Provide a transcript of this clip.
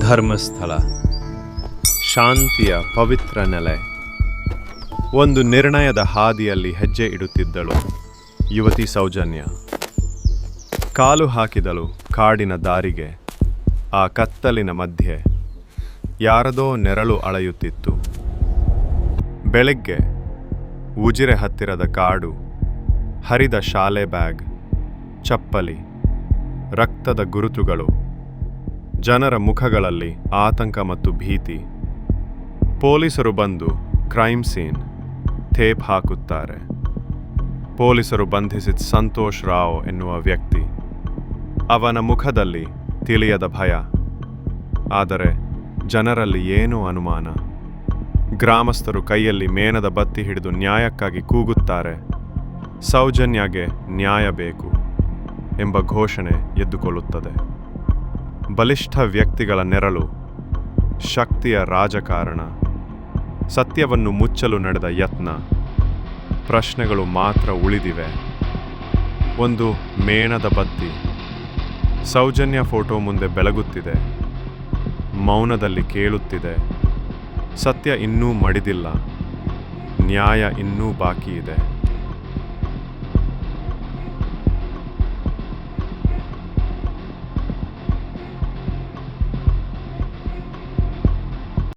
ಧರ್ಮಸ್ಥಳ, ಶಾಂತಿಯ ಪವಿತ್ರ ನೆಲೆ. ಒಂದು ನಿರ್ಣಯದ ಹಾದಿಯಲ್ಲಿ ಹೆಜ್ಜೆ ಇಡುತ್ತಿದ್ದಳು ಯುವತಿ ಸೌಜನ್ಯ. ಕಾಲು ಹಾಕಿದಳು ಕಾಡಿನ ದಾರಿಗೆ. ಆ ಕತ್ತಲಿನ ಮಧ್ಯೆ ಯಾರದೋ ನೆರಳು ಅಳೆಯುತ್ತಿತ್ತು. ಬೆಳಗ್ಗೆ ಉಜಿರೆ ಹತ್ತಿರದ ಕಾಡು, ಹರಿದ ಶಾಲೆ ಬ್ಯಾಗ್, ಚಪ್ಪಲಿ, ರಕ್ತದ ಗುರುತುಗಳು, ಜನರ ಮುಖಗಳಲ್ಲಿ ಆತಂಕ ಮತ್ತು ಭೀತಿ. ಪೊಲೀಸರು ಬಂದು ಕ್ರೈಮ್ ಸೀನ್ ಟೇಪ್ ಹಾಕುತ್ತಾರೆ. ಪೊಲೀಸರು ಬಂಧಿಸಿದ ಸಂತೋಷ್ ರಾವ್ ಎನ್ನುವ ವ್ಯಕ್ತಿ. ಅವನ ಮುಖದಲ್ಲಿ ತಿಳಿಯದ ಭಯ, ಆದರೆ ಜನರಲ್ಲಿ ಏನೋ ಅನುಮಾನ. ಗ್ರಾಮಸ್ಥರು ಕೈಯಲ್ಲಿ ಮೇಣದ ಬತ್ತಿ ಹಿಡಿದು ನ್ಯಾಯಕ್ಕಾಗಿ ಕೂಗುತ್ತಾರೆ. ಸೌಜನ್ಯಗೆ ನ್ಯಾಯ ಬೇಕು ಎಂಬ ಘೋಷಣೆ ಎದ್ದುಕೊಳ್ಳುತ್ತದೆ. ಬಲಿಷ್ಠ ವ್ಯಕ್ತಿಗಳ ನೆರಳು, ಶಕ್ತಿಯ ರಾಜಕಾರಣ, ಸತ್ಯವನ್ನು ಮುಚ್ಚಲು ನಡೆದ ಯತ್ನ. ಪ್ರಶ್ನೆಗಳು ಮಾತ್ರ ಉಳಿದಿವೆ. ಒಂದು ಮೇಣದ ಬತ್ತಿ ಸೌಜನ್ಯ ಫೋಟೋ ಮುಂದೆ ಬೆಳಗುತ್ತಿದೆ. ಮೌನದಲ್ಲಿ ಕೇಳುತ್ತಿದೆ. ಸತ್ಯ ಇನ್ನೂ ಮಡಿದಿಲ್ಲ, ನ್ಯಾಯ ಇನ್ನೂ ಬಾಕಿ ಇದೆ.